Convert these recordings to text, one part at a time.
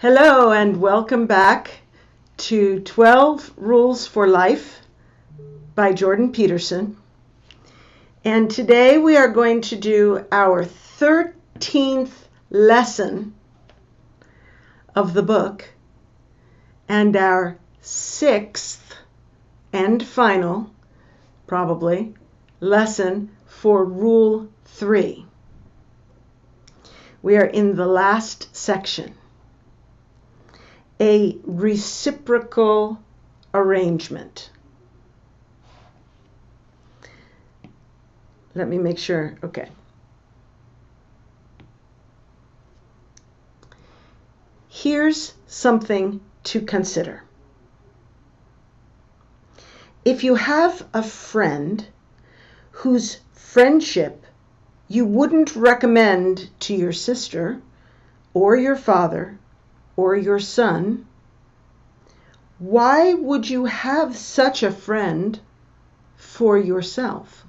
Hello and welcome back to 12 Rules for Life by Jordan Peterson. And today we are going to do our 13th lesson of the book and our 6th and final, probably, lesson for Rule 3. We are in the last section. A reciprocal arrangement. Let me make sure. Okay. Here's something to consider. If you have a friend whose friendship you wouldn't recommend to your sister or your father or your son, why would you have such a friend for yourself?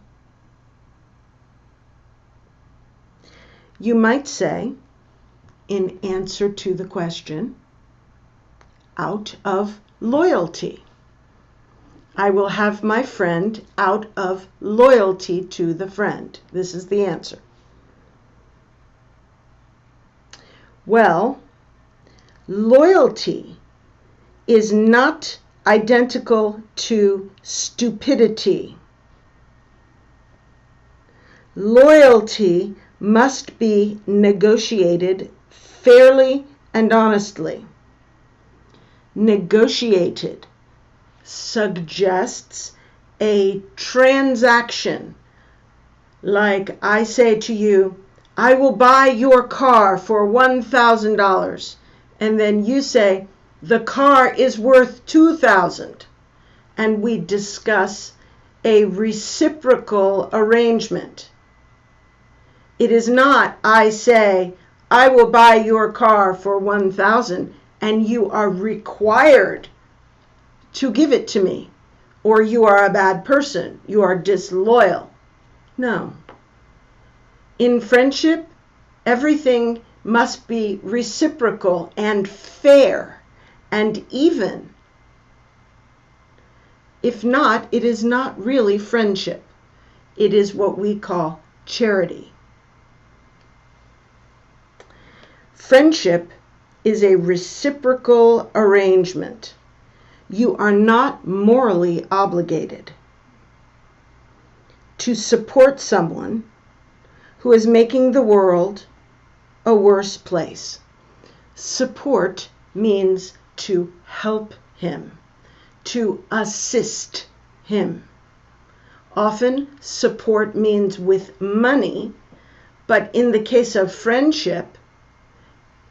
You might say, in answer to the question, out of loyalty. I will have my friend out of loyalty to the friend. This is the answer. Well, loyalty is not identical to stupidity. Loyalty must be negotiated fairly and honestly. Negotiated suggests a transaction. Like I say to you, I will buy your car for $1,000. And then you say, the car is worth $2,000. And we discuss a reciprocal arrangement. It is not, I say, I will buy your car for $1,000 and you are required to give it to me, or you are a bad person, you are disloyal. No. In friendship, everything must be reciprocal and fair and even. If not, it is not really friendship. It is what we call charity. Friendship is a reciprocal arrangement. You are not morally obligated to support someone who is making the world a worse place. Support means to help him, to assist him. Often support means with money, but in the case of friendship,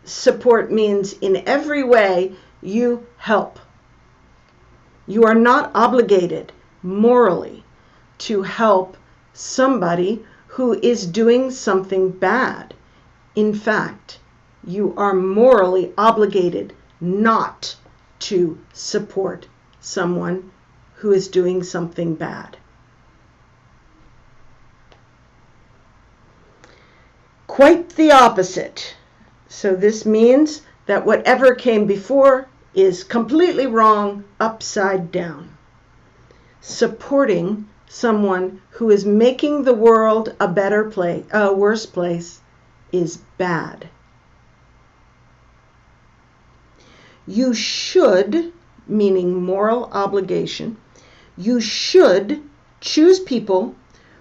support means in every way you help. You are not obligated morally to help somebody who is doing something bad. In fact, you are morally obligated not to support someone who is doing something bad. Quite the opposite. So this means that whatever came before is completely wrong, upside down. Supporting someone who is making the world a better place, a worse place, is bad. You should, meaning moral obligation, you should choose people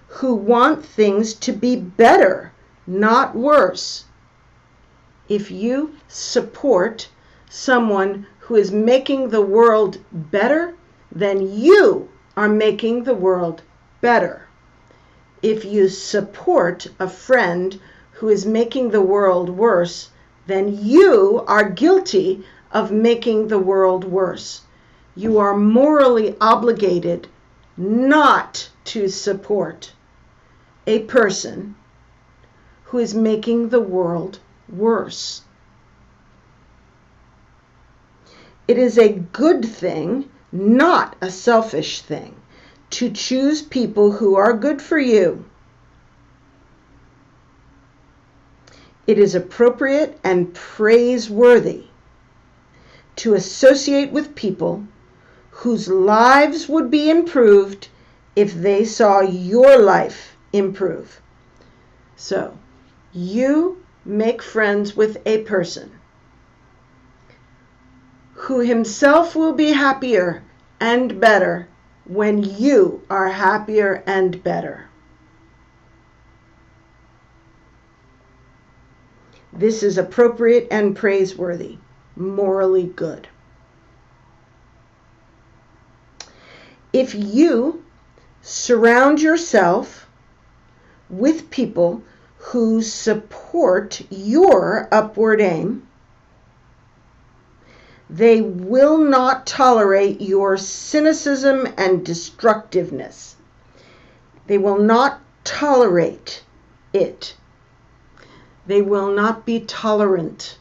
who want things to be better, not worse. If you support someone who is making the world better, then you are making the world better. If you support a friend who is making the world worse, then you are guilty of making the world worse. You are morally obligated not to support a person who is making the world worse. It is a good thing, not a selfish thing, to choose people who are good for you. It is appropriate and praiseworthy to associate with people whose lives would be improved if they saw your life improve. So, you make friends with a person who himself will be happier and better when you are happier and better. This is appropriate and praiseworthy, morally good. If you surround yourself with people who support your upward aim, they will not tolerate your cynicism and destructiveness. They will not tolerate it. They will not be tolerant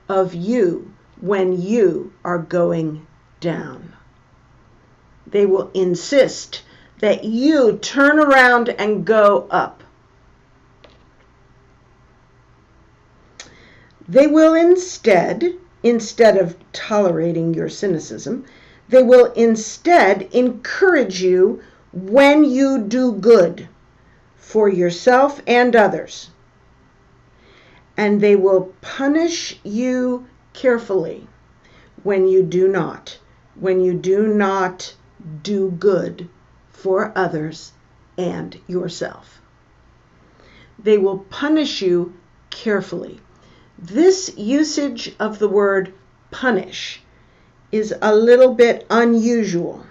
of you when you are going down. They will insist that you turn around and go up. They will instead of tolerating your cynicism, they will instead encourage you when you do good for yourself and others. And they will punish you carefully when you do not do good for others and yourself. They will punish you carefully. This usage of the word punish is a little bit unusual.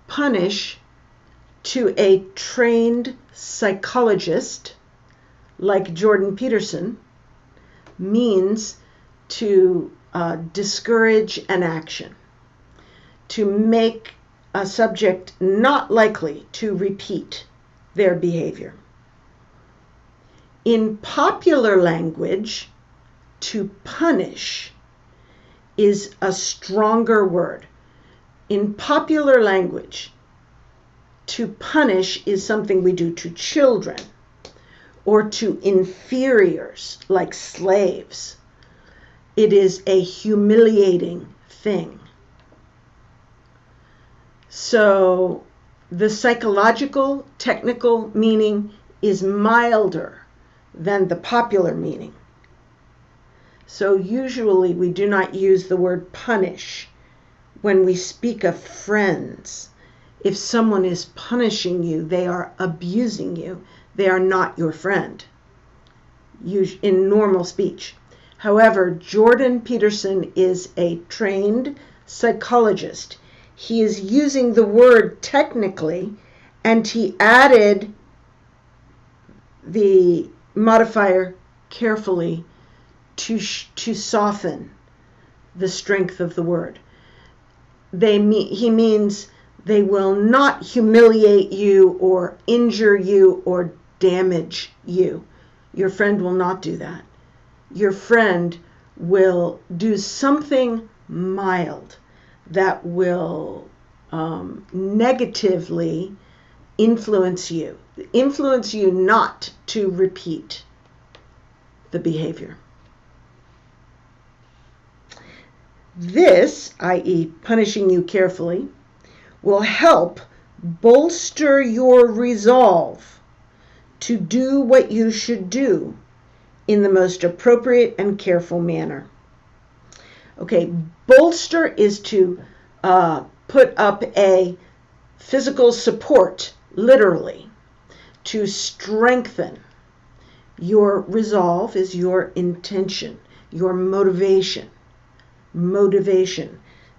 Punish to a trained psychologist like Jordan Peterson means to discourage an action, to make a subject not likely to repeat their behavior. In popular language, to punish is a stronger word. In popular language, to punish is something we do to children or to inferiors like slaves. It is a humiliating thing. So the psychological, technical meaning is milder than the popular meaning. So usually we do not use the word punish when we speak of friends. If someone is punishing you, they are abusing you. They are not your friend, in normal speech. However, Jordan Peterson is a trained psychologist. He is using the word technically, and he added the modifier carefully to soften the strength of the word. He means they will not humiliate you or injure you or damage you. Your friend will not do that. Your friend will do something mild that will negatively influence you not to repeat the behavior. This, i.e., punishing you carefully, will help bolster your resolve to do what you should do in the most appropriate and careful manner. Okay, bolster is to put up a physical support, literally, to strengthen. Your resolve is your intention, your motivation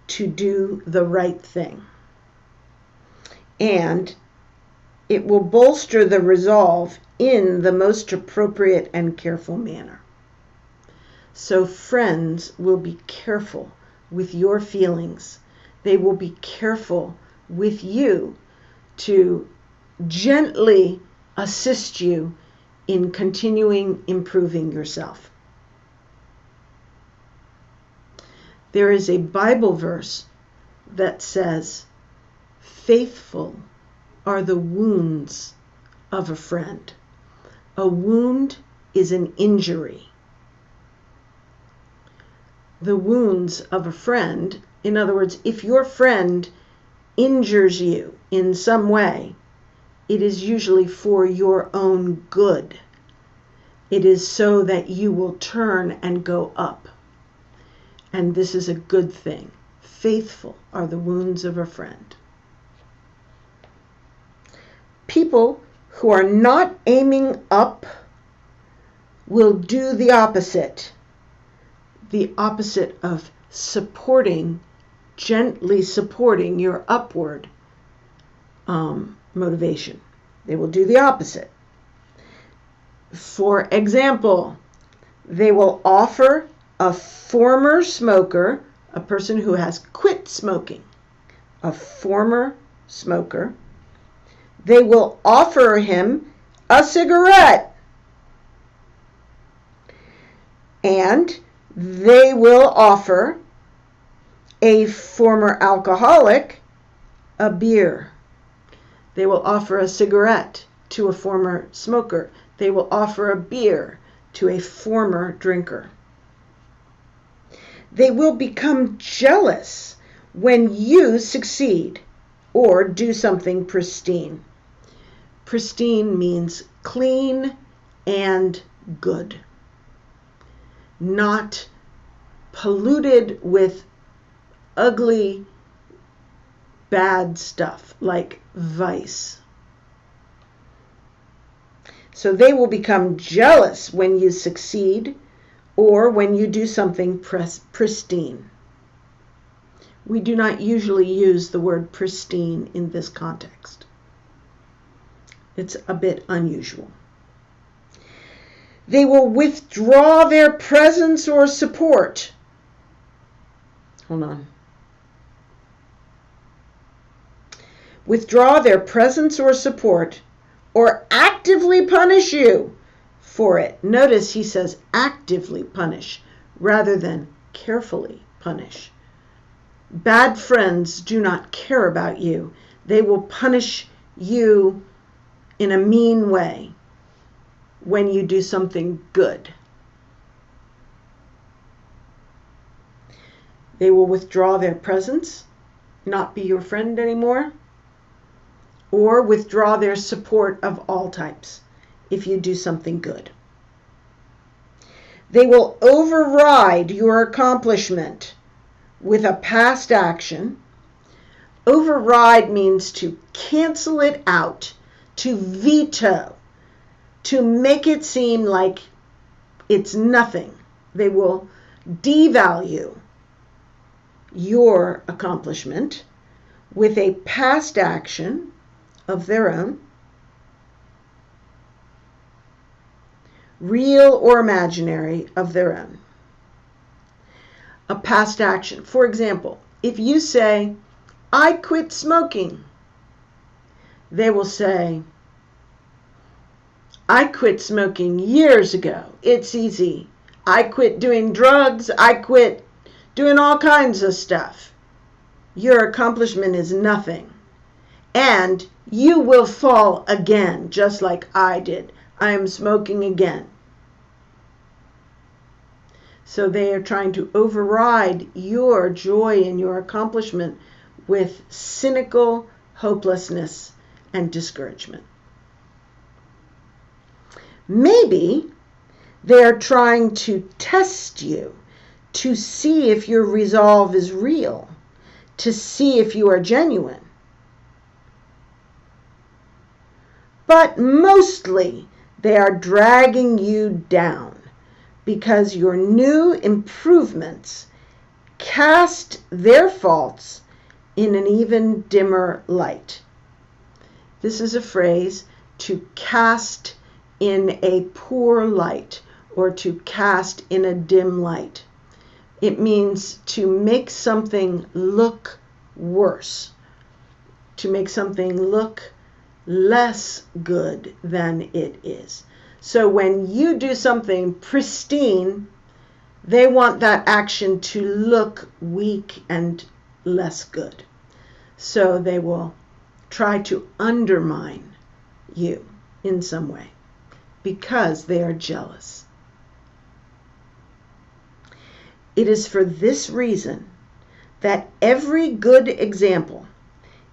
to do the right thing. And it will bolster the resolve in the most appropriate and careful manner. So friends will be careful with your feelings. They will be careful with you to gently assist you in continuing improving yourself. There is a Bible verse that says, "Faithful are the wounds of a friend." A wound is an injury. the wounds of a friend. In other words, if your friend injures you in some way, it is usually for your own good. It is so that you will turn and go up. And this is a good thing. Faithful are the wounds of a friend. People who are not aiming up will do the opposite. The opposite of supporting, gently supporting your upward motivation. They will do the opposite. For example, they will offer a former smoker, a person who has quit smoking, a former smoker, they will offer him a cigarette. And they will offer a former alcoholic a beer. They will offer a cigarette to a former smoker. They will offer a beer to a former drinker. They will become jealous when you succeed or do something pristine. Pristine means clean and good, not polluted with ugly, bad stuff like vice. So they will become jealous when you succeed or when you do something pristine. We do not usually use the word pristine in this context. It's a bit unusual. They will withdraw their presence or support. Hold on. Withdraw their presence or support or actively punish you for it. Notice he says actively punish rather than carefully punish. Bad friends do not care about you. They will punish you in a mean way when you do something good. They will withdraw their presence, not be your friend anymore, or withdraw their support of all types if you do something good. They will override your accomplishment with a past action. Override means to cancel it out, to veto, to make it seem like it's nothing. They will devalue your accomplishment with a past action of their own, real or imaginary of their own. A past action. For example, if you say, I quit smoking, they will say, I quit smoking years ago. It's easy. I quit doing drugs. I quit doing all kinds of stuff. Your accomplishment is nothing. And you will fall again, just like I did. I am smoking again. So they are trying to override your joy and your accomplishment with cynical hopelessness and discouragement. Maybe they're trying to test you to see if your resolve is real, to see if you are genuine. But mostly they are dragging you down because your new improvements cast their faults in an even dimmer light. This is a phrase, to cast in a poor light or to cast in a dim light. It means to make something look worse, to make something look less good than it is. So when you do something pristine, they want that action to look weak and less good. So they will try to undermine you in some way because they are jealous. It is for this reason that every good example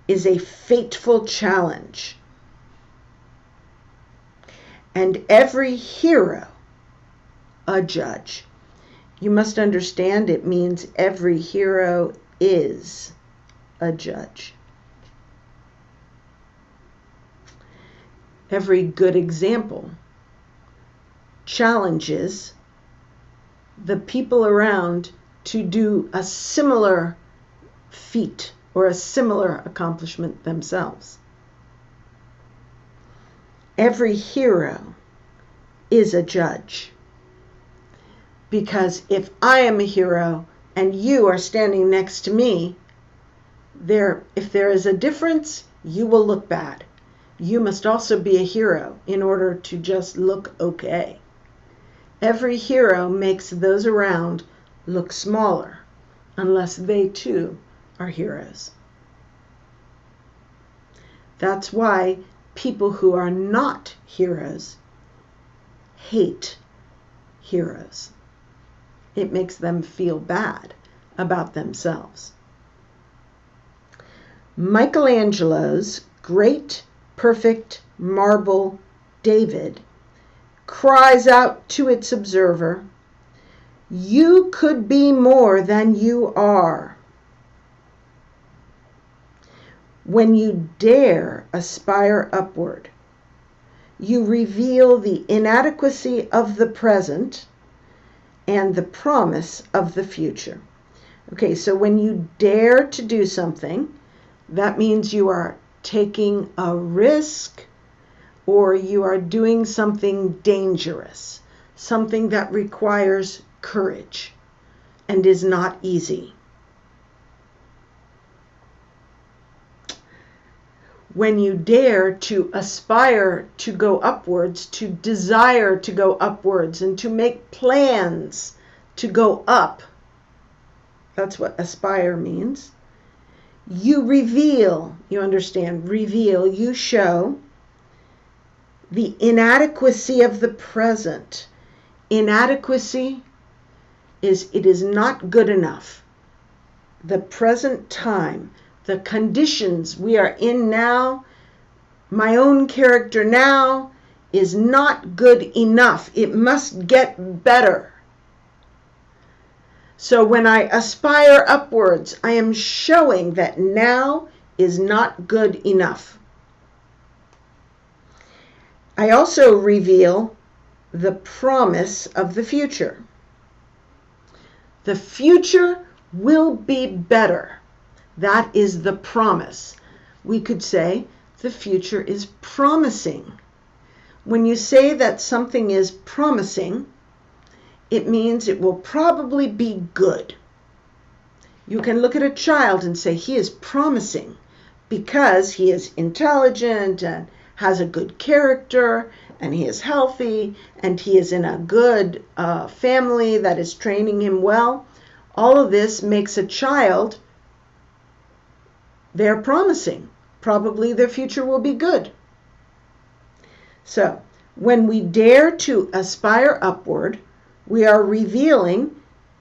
is a fateful challenge, and every hero a judge. You must understand it means every hero is a judge. Every good example challenges the people around to do a similar feat or a similar accomplishment themselves. Every hero is a judge. Because if I am a hero and you are standing next to me, if there is a difference, you will look bad. You must also be a hero in order to just look okay. Every hero makes those around look smaller, unless they too are heroes. That's why people who are not heroes hate heroes. It makes them feel bad about themselves. Michelangelo's great, perfect marble David cries out to its observer, "You could be more than you are." When you dare aspire upward, you reveal the inadequacy of the present and the promise of the future. Okay, so when you dare to do something, that means you are taking a risk or you are doing something dangerous, something that requires courage and is not easy. When you dare to aspire to go upwards, to desire to go upwards, and to make plans to go up, that's what aspire means. You reveal, you understand, reveal, you show the inadequacy of the present. Inadequacy is it is not good enough. The present time, the conditions we are in now, my own character now, is not good enough. It must get better. So when I aspire upwards, I am showing that now is not good enough. I also reveal the promise of the future. The future will be better. That is the promise. We could say the future is promising. When you say that something is promising, it means it will probably be good. You can look at a child and say he is promising because he is intelligent and has a good character and he is healthy and he is in a good family that is training him well. All of this makes a child, they're promising. Probably their future will be good. So, when we dare to aspire upward, we are revealing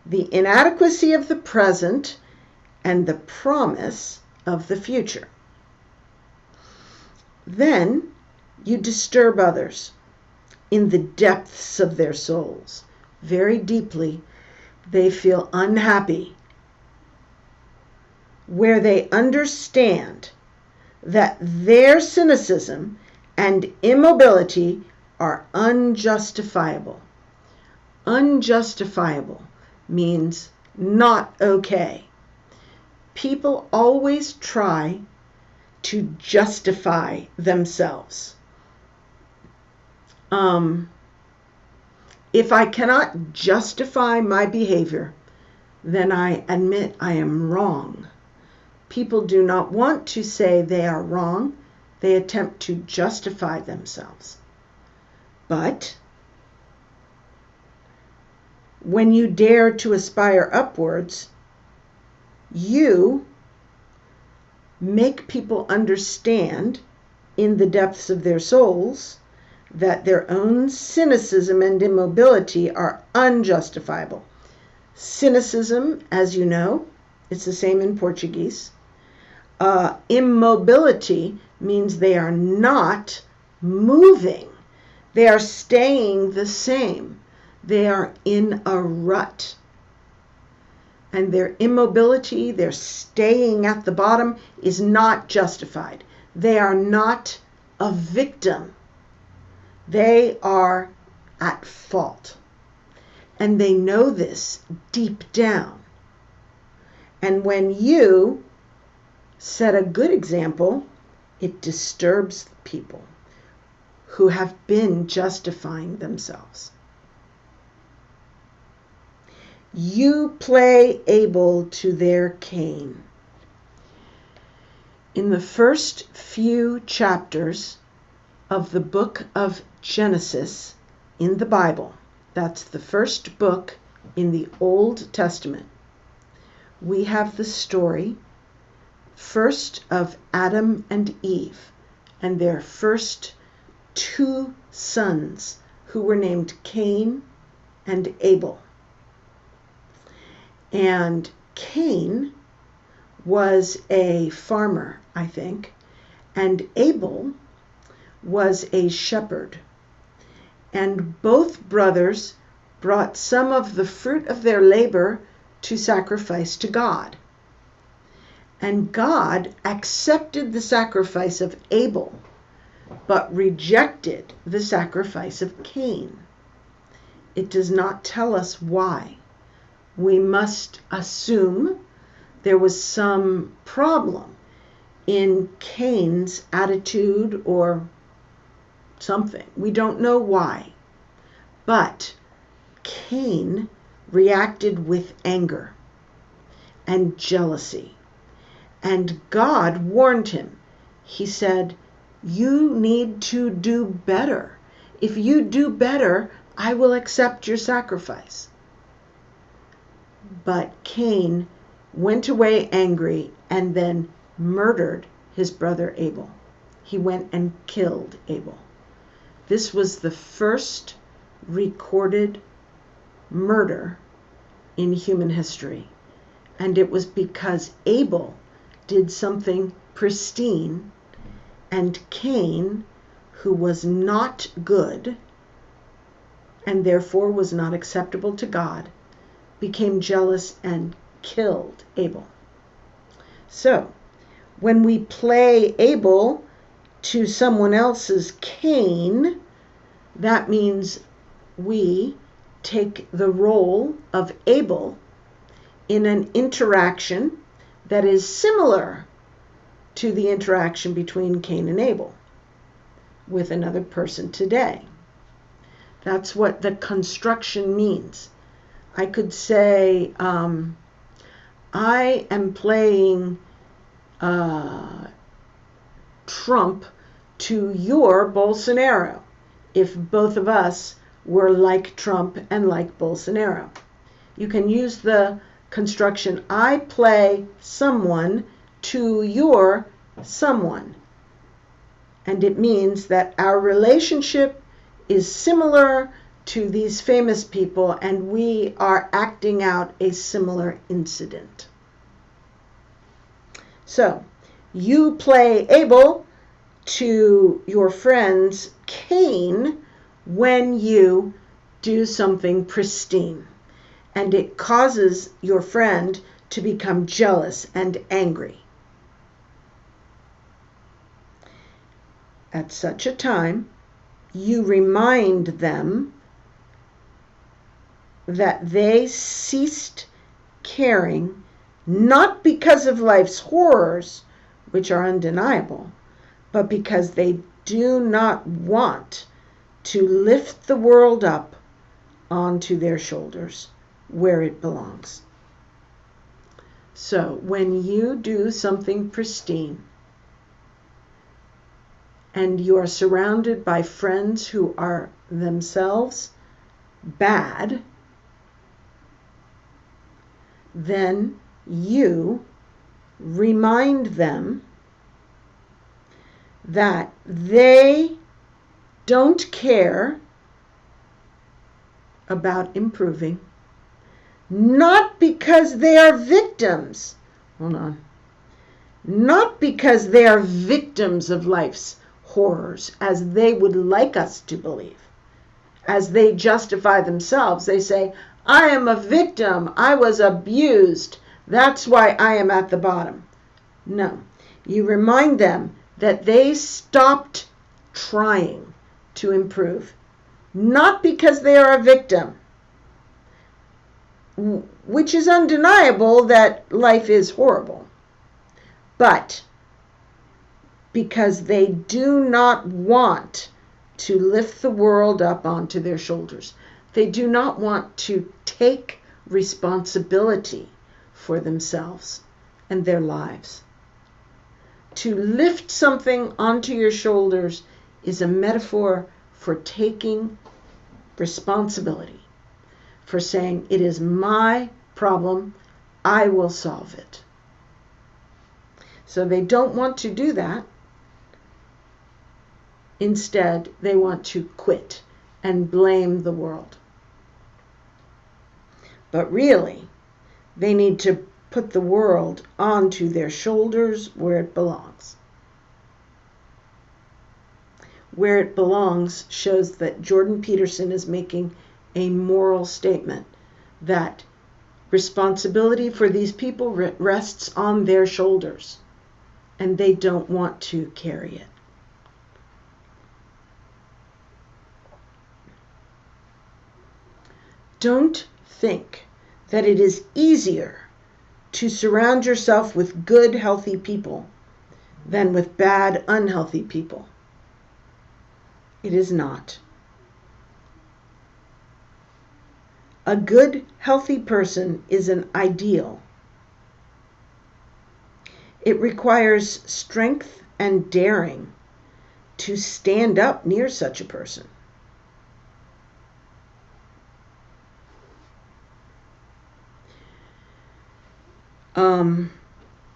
the inadequacy of the present and the promise of the future. Then you disturb others in the depths of their souls. Very deeply, they feel unhappy, where they understand that their cynicism and immobility are unjustifiable. Unjustifiable means not okay. People always try to justify themselves. If I cannot justify my behavior, then I admit I am wrong. People do not want to say they are wrong. They attempt to justify themselves. But when you dare to aspire upwards, you make people understand in the depths of their souls that their own cynicism and immobility are unjustifiable. Cynicism, as you know, it's the same in Portuguese. Immobility means they are not moving. They are staying the same. They are in a rut. And their immobility, their staying at the bottom, is not justified. They are not a victim. They are at fault. And they know this deep down. And when you set a good example, it disturbs people who have been justifying themselves. You play Abel to their Cain. In the first few chapters of the book of Genesis in the Bible, that's the first book in the Old Testament, we have the story first of Adam and Eve and their first two sons who were named Cain and Abel. And Cain was a farmer, I think, and Abel was a shepherd. And both brothers brought some of the fruit of their labor to sacrifice to God. And God accepted the sacrifice of Abel, but rejected the sacrifice of Cain. It does not tell us why. We must assume there was some problem in Cain's attitude or something. We don't know why. But Cain reacted with anger and jealousy. And God warned him. He said, "You need to do better. If you do better, I will accept your sacrifice." But Cain went away angry and then murdered his brother Abel. He went and killed Abel. This was the first recorded murder in human history. And it was because Abel did something pristine, and Cain, who was not good and therefore was not acceptable to God, became jealous and killed Abel. So, when we play Abel to someone else's Cain, that means we take the role of Abel in an interaction that is similar to the interaction between Cain and Abel with another person today. That's what the construction means. I could say, I am playing Trump to your Bolsonaro, if both of us were like Trump and like Bolsonaro. You can use the construction, I play someone to your someone. And it means that our relationship is similar to these famous people, and we are acting out a similar incident. So, you play Abel to your friend's Cain when you do something pristine, and it causes your friend to become jealous and angry. At such a time, you remind them that they ceased caring, not because of life's horrors, which are undeniable, but because they do not want to lift the world up onto their shoulders where it belongs. So when you do something pristine and you are surrounded by friends who are themselves bad, then you remind them that they don't care about improving, not because they are victims. Hold on. Not because they are victims of life's horrors, as they would like us to believe. As they justify themselves, they say, I am a victim. I was abused. That's why I am at the bottom. No. You remind them that they stopped trying to improve. Not because they are a victim, which is undeniable that life is horrible, but because they do not want to lift the world up onto their shoulders. They do not want to take responsibility for themselves and their lives. To lift something onto your shoulders is a metaphor for taking responsibility, for saying, it is my problem, I will solve it. So they don't want to do that. Instead, they want to quit and blame the world. But really, they need to put the world onto their shoulders where it belongs. Where it belongs shows that Jordan Peterson is making a moral statement that responsibility for these people rests on their shoulders, and they don't want to carry it. Don't think that it is easier to surround yourself with good, healthy people than with bad, unhealthy people. It is not. A good, healthy person is an ideal. It requires strength and daring to stand up near such a person.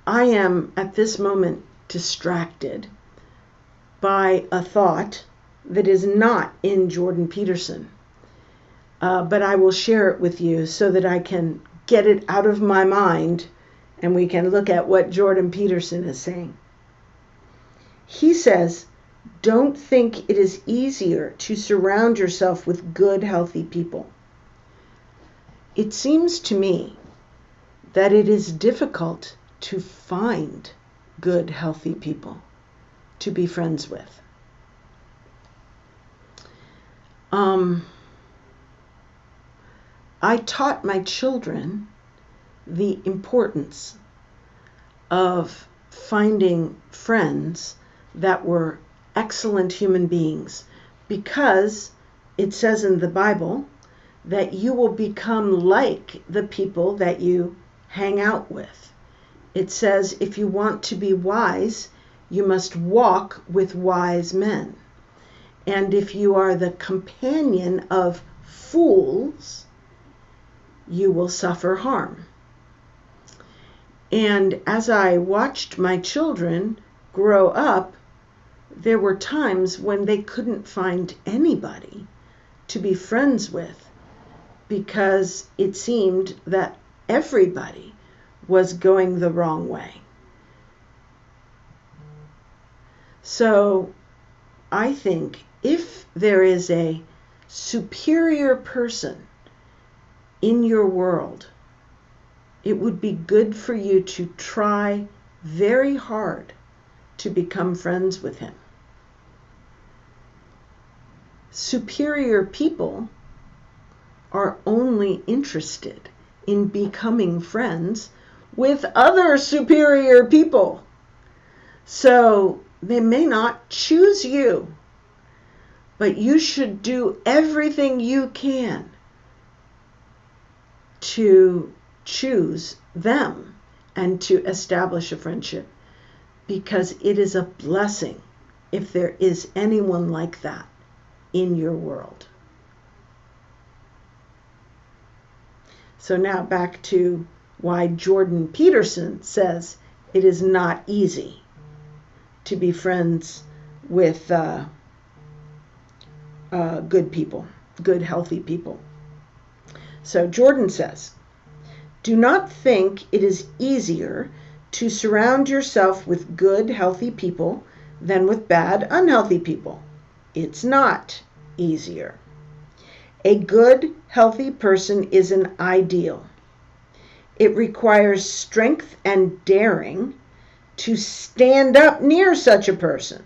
I am at this moment distracted by a thought that is not in Jordan Peterson, but I will share it with you so that I can get it out of my mind and we can look at what Jordan Peterson is saying. He says, don't think it is easier to surround yourself with good, healthy people. It seems to me that it is difficult to find good, healthy people to be friends with. I taught my children the importance of finding friends that were excellent human beings, because it says in the Bible that you will become like the people that you hang out with. It says if you want to be wise, you must walk with wise men. And if you are the companion of fools, you will suffer harm. And as I watched my children grow up, there were times when they couldn't find anybody to be friends with because it seemed that everybody was going the wrong way. So I think if there is a superior person in your world, it would be good for you to try very hard to become friends with him. Superior people are only interested in becoming friends with other superior people. So they may not choose you, but you should do everything you can to choose them and to establish a friendship, because it is a blessing if there is anyone like that in your world. So now back to why Jordan Peterson says it is not easy to be friends with good people, good, healthy people. So Jordan says, Do not think it is easier to surround yourself with good, healthy people than with bad, unhealthy people. It's not easier. A good, healthy person is an ideal. It requires strength and daring to stand up near such a person.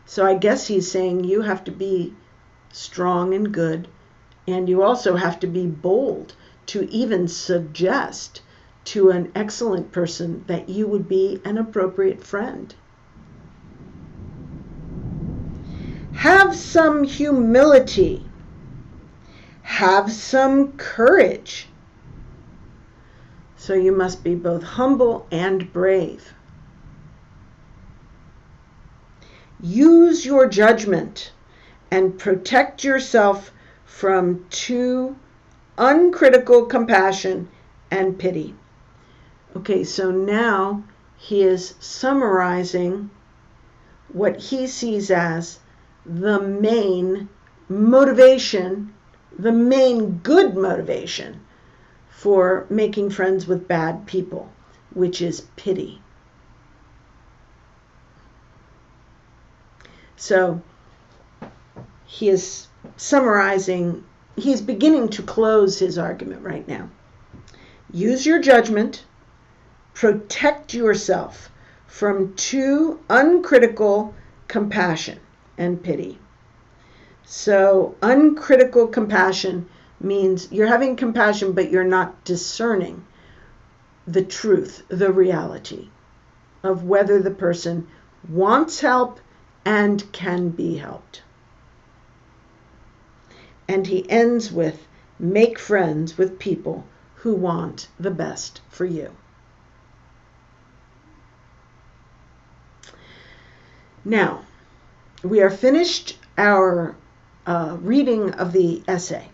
So I guess he's saying you have to be strong and good, and you also have to be bold to even suggest to an excellent person that you would be an appropriate friend. Have some humility. Have some courage. So you must be both humble and brave. Use your judgment and protect yourself from too uncritical compassion and pity. Okay, so now he is summarizing what he sees as the main motivation, the main good motivation for making friends with bad people, which is pity. So he is summarizing, he's beginning to close his argument right now. Use your judgment, protect yourself from too uncritical compassion and pity. So uncritical compassion means you're having compassion, but you're not discerning the truth, the reality of whether the person wants help and can be helped. And he ends with, make friends with people who want the best for you. Now, we are finished our reading of the essay.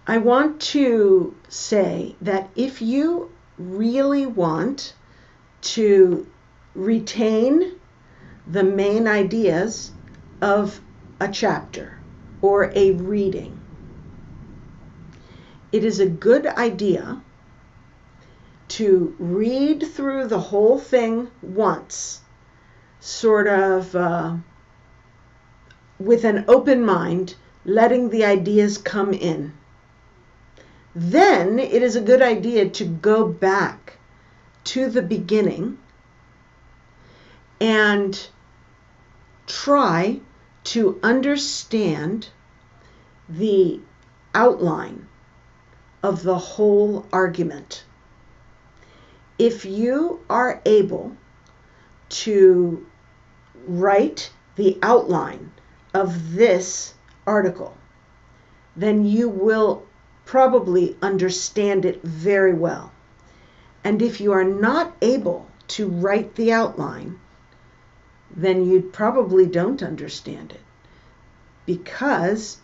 I want to say that if you really want to retain the main ideas of a chapter or a reading, it is a good idea to read through the whole thing once, sort of with an open mind, letting the ideas come in. Then it is a good idea to go back to the beginning and try to understand the outline of the whole argument. If you are able to write the outline of this article, then you will probably understand it very well. And if you are not able to write the outline, then you probably don't understand it. Because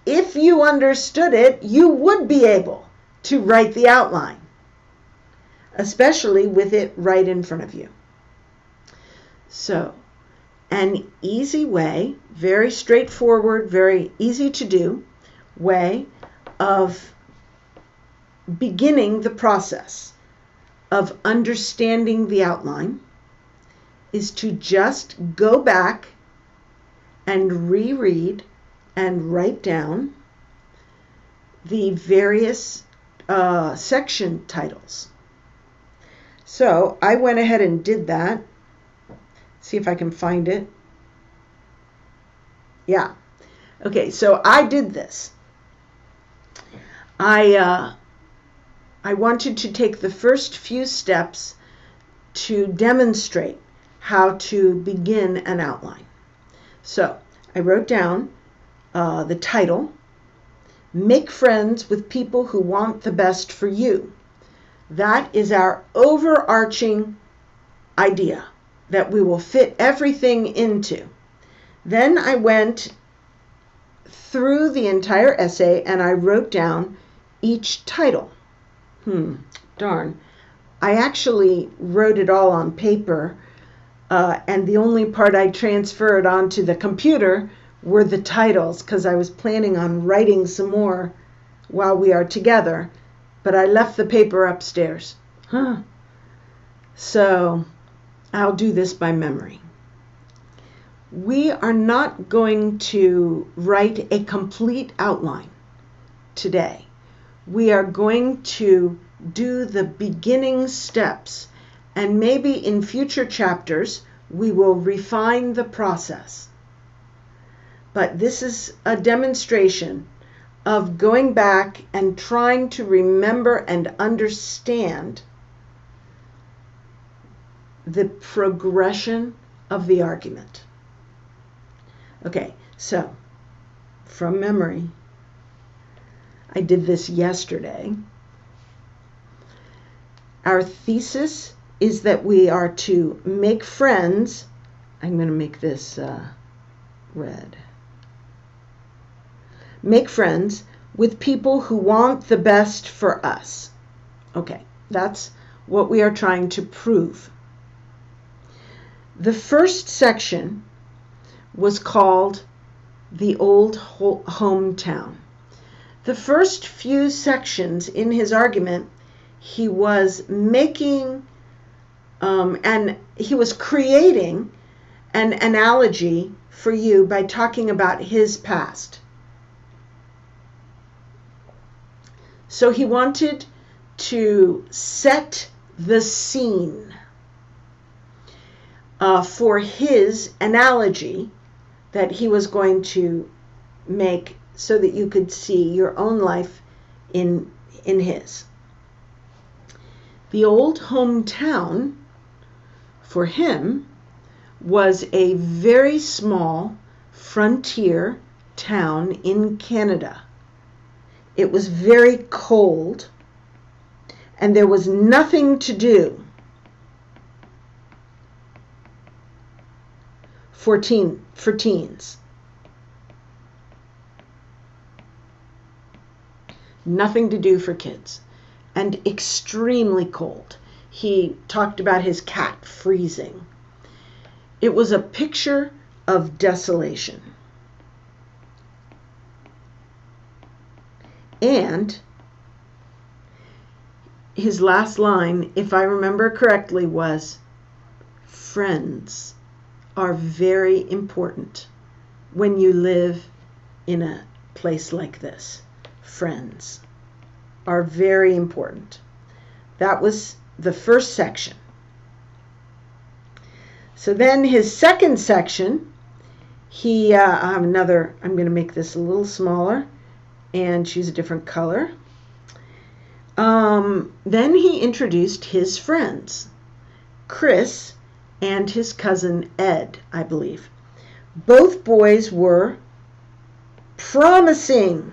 if you understood it, you would be able to write the outline, especially with it right in front of you. So, an easy way, very straightforward, very easy to do way of beginning the process of understanding the outline is to just go back and reread and write down the various section titles. So I went ahead and did that. See if I can find it. Yeah. Okay, so I did this. I wanted to take the first few steps to demonstrate how to begin an outline. So I wrote down the title, Make Friends with People Who Want the Best for You. That is our overarching idea that we will fit everything into. Then I went through the entire essay and I wrote down each title. Darn. I actually wrote it all on paper, and the only part I transferred onto the computer were the titles, because I was planning on writing some more while we are together, but I left the paper upstairs. So I'll do this by memory. We are not going to write a complete outline today. We are going to do the beginning steps, and maybe in future chapters we will refine the process. But this is a demonstration of going back and trying to remember and understand the progression of the argument. Okay, so from memory, I did this yesterday. Our thesis is that we are to make friends. I'm going to make this red. Make friends with people who want the best for us. Okay, that's what we are trying to prove. The first section was called The Old Hometown. The first few sections in his argument, he was making and he was creating an analogy for you by talking about his past. So he wanted to set the scene for his analogy that he was going to make so that you could see your own life in his. The old hometown for him was a very small frontier town in Canada. It was very cold, and there was nothing to do for teens. Nothing to do for kids, and extremely cold. He talked about his cat freezing. It was a picture of desolation. And his last line, if I remember correctly, was, friends are very important when you live in a place like this. Friends are very important. That was the first section. So then his second section, I have another, I'm going to make this a little smaller and choose a different color. Then he introduced his friends, Chris and his cousin Ed, I believe. Both boys were promising.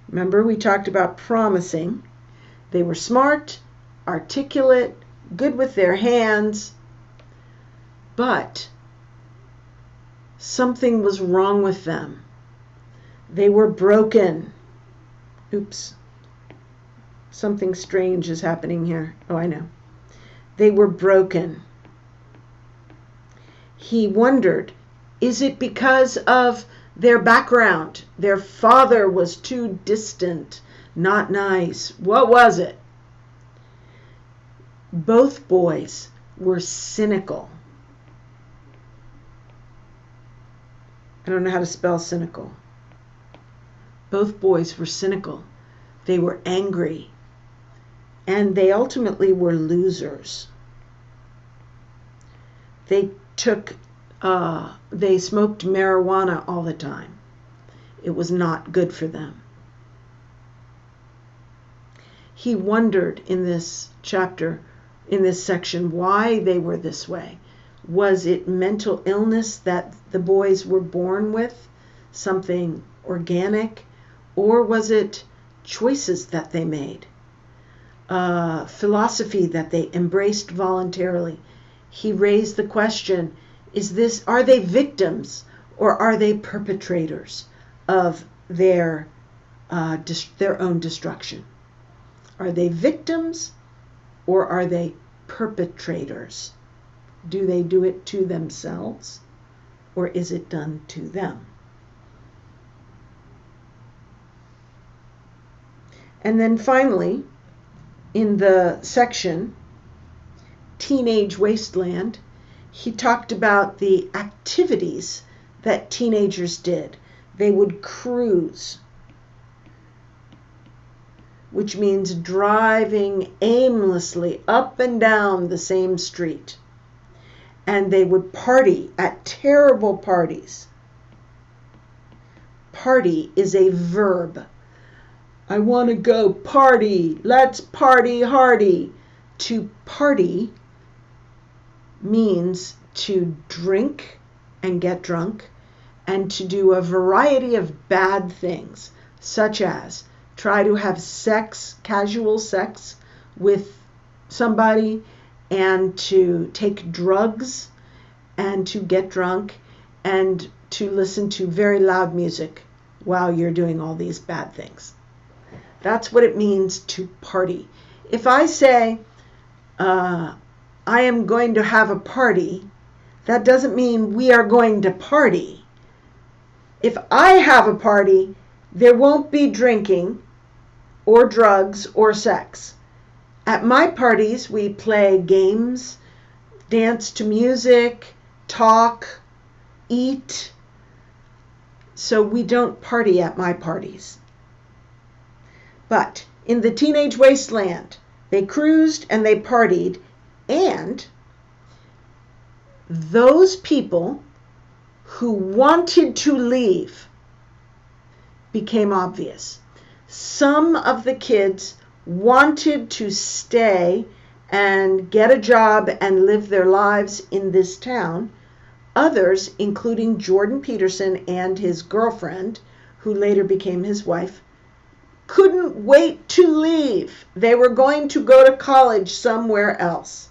Remember, we talked about promising. They were smart, articulate, good with their hands, but something was wrong with them. They were broken. Oops. Something strange is happening here. Oh, I know. They were broken. He wondered, is it because of their background? Their father was too distant, not nice. What was it? Both boys were cynical. I don't know how to spell cynical. Both boys were cynical. They were angry. And they ultimately were losers. They smoked marijuana all the time. It was not good for them. He wondered in this chapter, in this section, why they were this way. Was it mental illness that the boys were born with, something organic, or was it choices that they made, philosophy that they embraced voluntarily? He raised the question, are they victims or are they perpetrators of their own destruction? Are they victims or are they perpetrators? Do they do it to themselves? or is it done to them? And then finally, in the section, Teenage Wasteland, he talked about the activities that teenagers did. They would cruise, which means driving aimlessly up and down the same street. And they would party at terrible parties. Party is a verb. I want to go party. Let's party hardy. To party means to drink and get drunk and to do a variety of bad things, such as try to have sex, casual sex with somebody, and to take drugs and to get drunk and to listen to very loud music while you're doing all these bad things. That's what it means to party. If I say, I am going to have a party, that doesn't mean we are going to party. If I have a party, there won't be drinking or drugs or sex. At my parties, we play games, dance to music, talk, eat. So we don't party at my parties. But in the Teenage Wasteland, they cruised and they partied, and those people who wanted to leave became obvious. Some of the kids wanted to stay and get a job and live their lives in this town. Others, including Jordan Peterson and his girlfriend, who later became his wife, couldn't wait to leave. They were going to go to college somewhere else.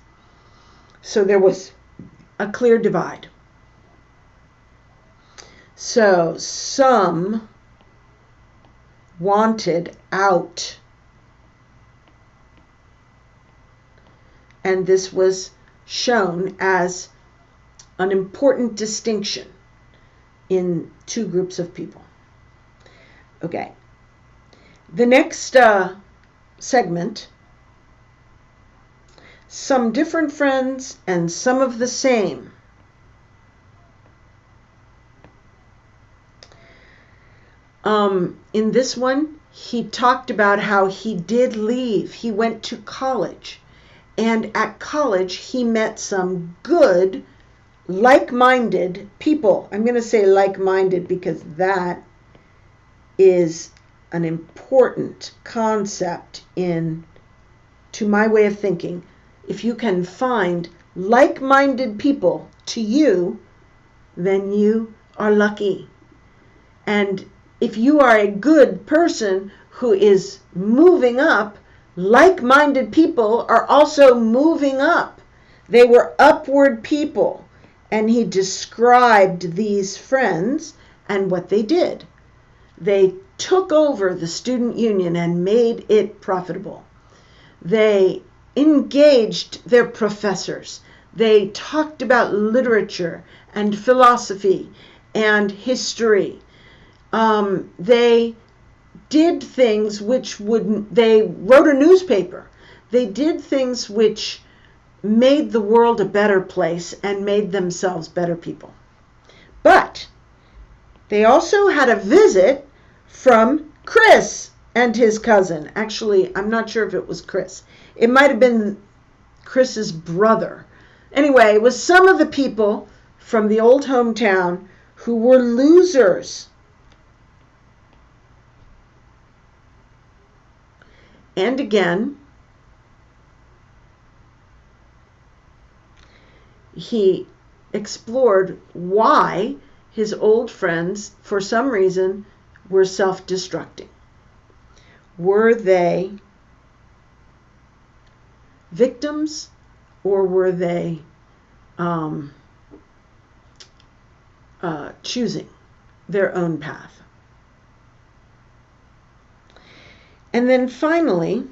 So there was a clear divide. So some wanted out. And this was shown as an important distinction in two groups of people. Okay. The next segment, some different friends and some of the same. In this one, he talked about how he did leave. He went to college. And at college, he met some good, like-minded people. I'm going to say like-minded because that is an important concept to my way of thinking. If you can find like-minded people to you, then you are lucky. And if you are a good person who is moving up, like-minded people are also moving up. They were upward people. And he described these friends and what they did. They took over the student union and made it profitable. They engaged their professors. They talked about literature and philosophy and history. They did things they wrote a newspaper. They did things which made the world a better place and made themselves better people. But they also had a visit from Chris and his cousin. Actually, I'm not sure if it was Chris. It might have been Chris's brother. Anyway, it was some of the people from the old hometown who were losers. And again, he explored why his old friends, for some reason, were self-destructing. Were they victims, or were they choosing their own path? And then finally,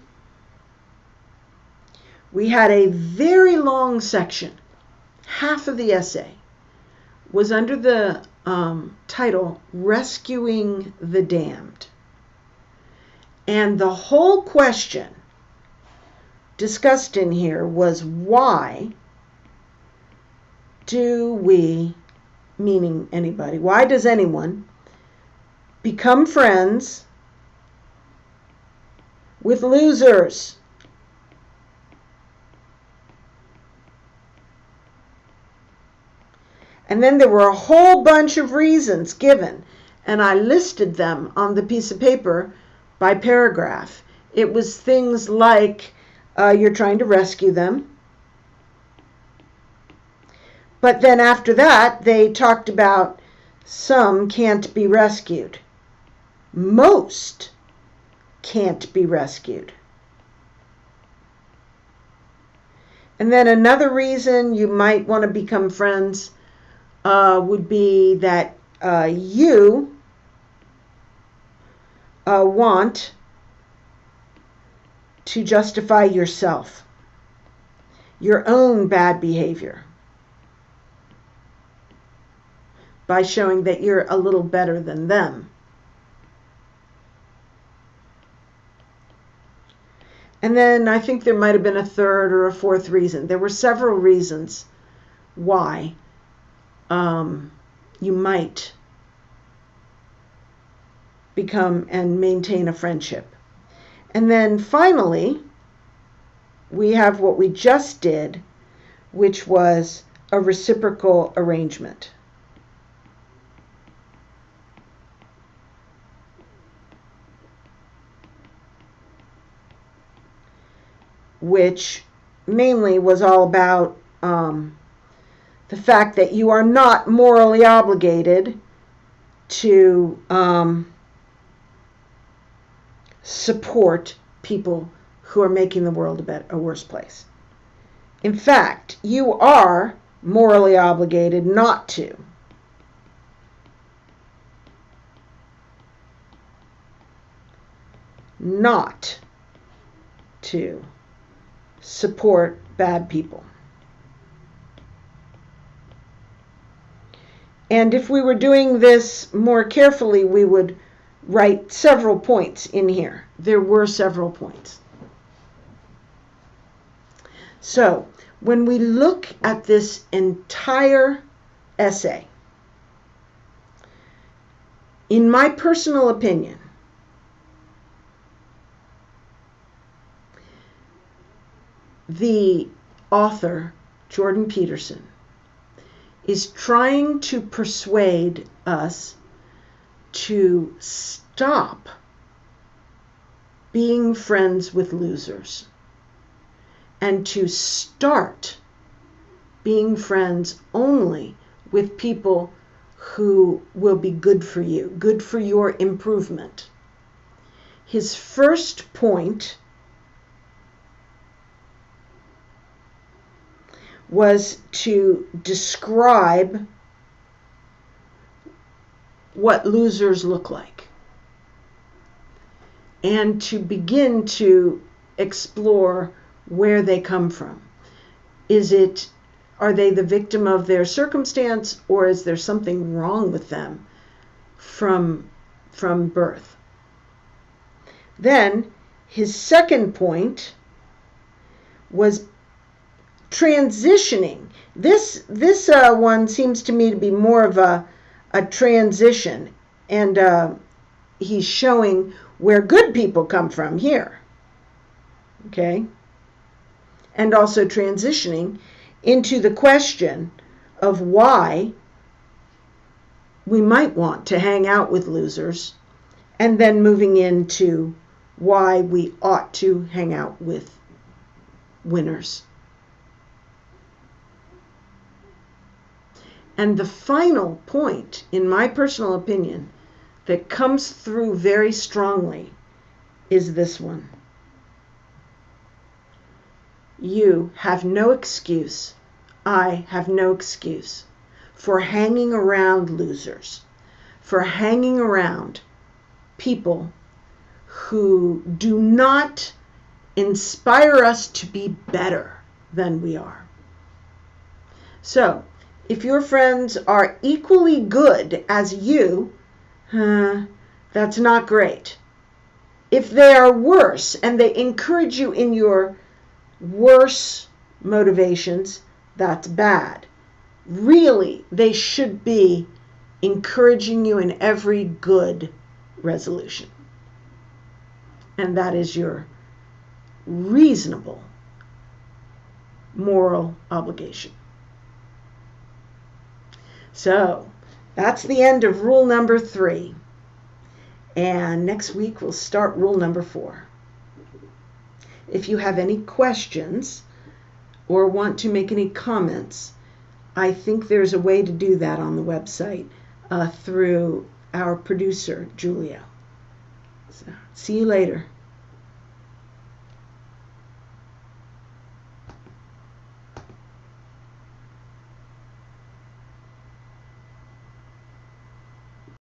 we had a very long section, half of the essay, was under the title Rescuing the Damned. And the whole question discussed in here was, why do we, meaning anybody, why does anyone become friends with losers? And then there were a whole bunch of reasons given, and I listed them on the piece of paper by paragraph. It was things like you're trying to rescue them. But then after that, they talked about some can't be rescued. Most can't be rescued. And then another reason you might want to become friends would be that you want to justify yourself, your own bad behavior, by showing that you're a little better than them. And then I think there might have been a third or a fourth reason. There were several reasons why you might become and maintain a friendship. And then finally, we have what we just did, which was a reciprocal arrangement. Which mainly was all about the fact that you are not morally obligated to support people who are making the world a worse place. In fact, you are morally obligated not to. Not to support bad people. And if we were doing this more carefully, we would write several points in here. There were several points. So, when we look at this entire essay, in my personal opinion, the author, Jordan Peterson, is trying to persuade us to stop being friends with losers and to start being friends only with people who will be good for you, good for your improvement. His first point was to describe what losers look like and to begin to explore where they come from. Are they the victim of their circumstance, or is there something wrong with them from birth? Then his second point was transitioning. This one seems to me to be more of a transition, and he's showing where good people come from here. Okay? And also transitioning into the question of why we might want to hang out with losers, and then moving into why we ought to hang out with winners. And the final point, in my personal opinion, that comes through very strongly is this one. You have no excuse, I have no excuse for hanging around losers, for hanging around people who do not inspire us to be better than we are. So, If your friends are equally good as you, that's not great. If they are worse and they encourage you in your worse motivations, that's bad. Really, they should be encouraging you in every good resolution. And that is your reasonable moral obligation. So, that's the end of rule number 3. And next week we'll start rule number 4. If you have any questions or want to make any comments, I think there's a way to do that on the website through our producer, Julia. So, see you later.